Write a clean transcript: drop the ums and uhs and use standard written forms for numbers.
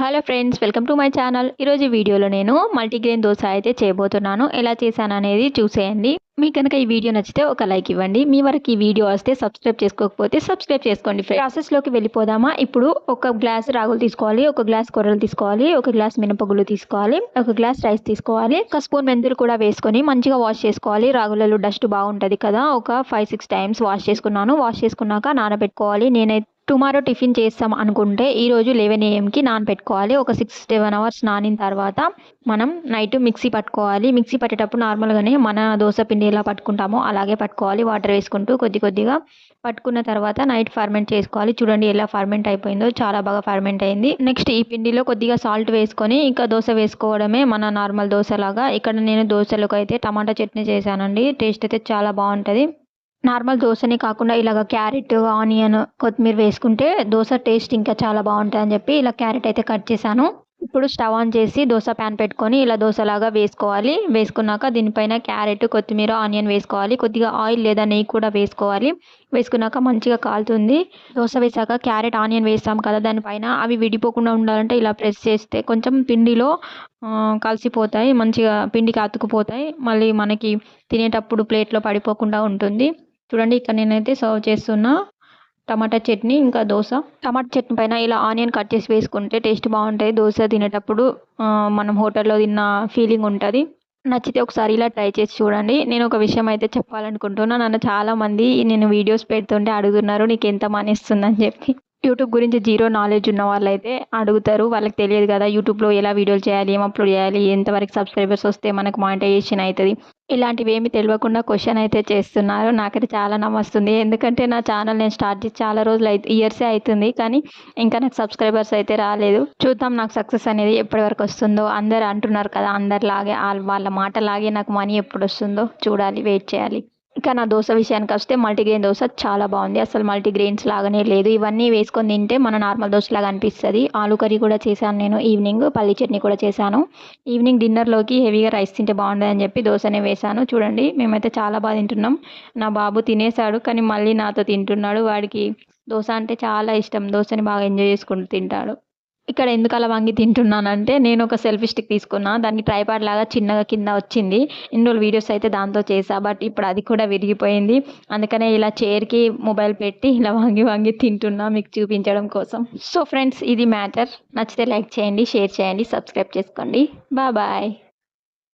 Hello friends, welcome to my channel. ఈరోజు వీడియోలో నేను మల్టీగ్రెయిన్ దోశ అయితే చేయబోతున్నాను. ఎలా చేశాను అనేది చూసేయండి. మీకు కనుక ఈ వీడియో నచ్చితే ఒక లైక్ ఇవ్వండి. మీ వరకు ఈ వీడియో వస్తే సబ్స్క్రైబ్ చేసుకోకపోతే సబ్స్క్రైబ్ చేసుకోండి. ప్రాసెస్లోకి వెళ్ళిపోదామా? ఇప్పుడు ఒక గ్లాస్ రాగులు తీసుకోవాలి, ఒక గ్లాస్ కొర్రలు తీసుకోవాలి, ఒక గ్లాస్ మినపగుళ్ళు తీసుకోవాలి, ఒక గ్లాస్ రైస్ తీసుకోవాలి, ఒక స్పూన్ మెంతులు కూడా వేసుకొని మంచిగా వాష్ చేసుకోవాలి. రాగులలో డస్ట్ బాగుంటుంది కదా, ఒక 5-6 టైమ్స్ వాష్ చేసుకున్నాను. వాష్ చేసుకున్నాక నానబెట్టుకోవాలి. నేనైతే టుమారో టిఫిన్ చేస్తాం అనుకుంటే ఈరోజు 11 AM నానబెట్టుకోవాలి. ఒక 6-7 అవర్స్ నానిన తర్వాత మనం నైట్ మిక్సీ పట్టుకోవాలి. మిక్సీ పట్టేటప్పుడు నార్మల్గానే మన దోశ పిండి ఎలా పట్టుకుంటామో అలాగే పట్టుకోవాలి. వాటర్ వేసుకుంటూ కొద్దిగా పట్టుకున్న తర్వాత నైట్ ఫర్మెంట్ చేసుకోవాలి. చూడండి ఎలా ఫర్మెంట్ అయిపోయిందో, చాలా బాగా ఫర్మెంట్ అయింది. నెక్స్ట్ ఈ పిండిలో కొద్దిగా సాల్ట్ వేసుకొని ఇంకా దోశ వేసుకోవడమే మన నార్మల్ దోశలాగా. ఇక్కడ నేను దోశలకు అయితే టమాటా చట్నీ చేశానండి. టేస్ట్ అయితే చాలా బాగుంటుంది. నార్మల్ దోశనే కాకుండా ఇలాగ క్యారెట్, ఆనియన్, కొత్తిమీర వేసుకుంటే దోశ టేస్ట్ ఇంకా చాలా బాగుంటుందని చెప్పి ఇలా క్యారెట్ అయితే కట్ చేశాను. ఇప్పుడు స్టవ్ ఆన్ చేసి దోశ ప్యాన్ పెట్టుకొని ఇలా దోశలాగా వేసుకోవాలి. వేసుకున్నాక దీనిపైన క్యారెట్, కొత్తిమీర, ఆనియన్ వేసుకోవాలి. కొద్దిగా ఆయిల్ లేదా నెయ్యి కూడా వేసుకోవాలి. వేసుకున్నాక మంచిగా కాలుతుంది. దోశ వేసాక క్యారెట్, ఆనియన్ వేస్తాం కదా, దానిపైన అవి విడిపోకుండా ఉండాలంటే ఇలా ప్రెస్ చేస్తే కొంచెం పిండిలో కలిసిపోతాయి, మంచిగా పిండికి అతుకుపోతాయి. మళ్ళీ మనకి తినేటప్పుడు ప్లేట్లో పడిపోకుండా ఉంటుంది. చూడండి ఇక్కడ నేనైతే సర్వ్ చేస్తున్నా టమాటా చట్నీ ఇంకా దోశ. టమాటా చట్నీ పైన ఇలా ఆనియన్ కట్ చేసి వేసుకుంటే టేస్ట్ బాగుంటుంది. దోశ తినేటప్పుడు మనం హోటల్లో తిన్న ఫీలింగ్ ఉంటుంది. నచ్చితే ఒకసారి ఇలా ట్రై చేసి చూడండి. నేను ఒక విషయం అయితే చెప్పాలనుకుంటున్నా. నన్ను చాలామంది నేను వీడియోస్ పెడుతుంటే అడుగుతున్నారు, నీకు ఎంత మనీ ఇస్తుందని చెప్పి. యూట్యూబ్ గురించి జీరో నాలెడ్జ్ ఉన్న వాళ్ళైతే అడుగుతారు. వాళ్ళకి తెలియదు కదా యూట్యూబ్లో ఎలా వీడియోలు చేయాలి, ఏం అప్లోడ్ చేయాలి, ఎంతవరకు సబ్స్క్రైబర్స్ వస్తే మనకు మానిటైజేషన్ అవుతుంది, ఇలాంటివి ఏమి తెలియకుండా క్వశ్చన్ అయితే చేస్తున్నారు. నాకైతే చాలా నమ్మస్తుంది. ఎందుకంటే నా ఛానల్ నేను స్టార్ట్ చేసి చాలా రోజులు ఇయర్సే అవుతుంది, కానీ ఇంకా నాకు సబ్స్క్రైబర్స్ అయితే రాలేదు. చూద్దాం నాకు సక్సెస్ అనేది ఎప్పటి వరకు వస్తుందో. అందరు అంటున్నారు కదా, అందరిలాగే వాళ్ళ మాటలాగే నాకు మనీ ఎప్పుడు వస్తుందో చూడాలి, వెయిట్ చేయాలి. ఇక నా దోశ విషయానికి వస్తే మల్టీగ్రెయిన్ దోశ చాలా బాగుంది. అసలు మల్టీగ్రెయిన్స్ లాగానే లేదు. ఇవన్నీ వేసుకొని తింటే మన నార్మల్ దోశలాగా అనిపిస్తుంది. ఆలు కర్రీ కూడా చేశాను నేను ఈవినింగ్. పల్లి చట్నీ కూడా చేశాను. ఈవినింగ్ డిన్నర్లోకి హెవీగా రైస్ తింటే బాగుంటుందని చెప్పి దోశనే వేశాను. చూడండి మేమైతే చాలా బాగా తింటున్నాం. నా బాబు తినేశాడు, కానీ మళ్ళీ నాతో తింటున్నాడు. వాడికి దోశ అంటే చాలా ఇష్టం. దోశని బాగా ఎంజాయ్ చేసుకుంటూ తింటాడు. ఇక్కడ ఎందుకు అలా వంగి తింటున్నానంటే, నేను ఒక సెల్ఫీ స్టిక్ తీసుకున్నా. దానికి ట్రైపాడ్ లాగా చిన్నగా కింద వచ్చింది. ఇన్ని రోజులు వీడియోస్ అయితే దాంతో చేసా, బట్ ఇప్పుడు అది కూడా విరిగిపోయింది. అందుకనే ఇలా చైర్కి మొబైల్ పెట్టి ఇలా వంగి వంగి తింటున్నా మీకు చూపించడం కోసం. సో ఫ్రెండ్స్, ఇది మ్యాటర్. నచ్చితే లైక్ చేయండి, షేర్ చేయండి, సబ్స్క్రైబ్ చేసుకోండి. బాయ్.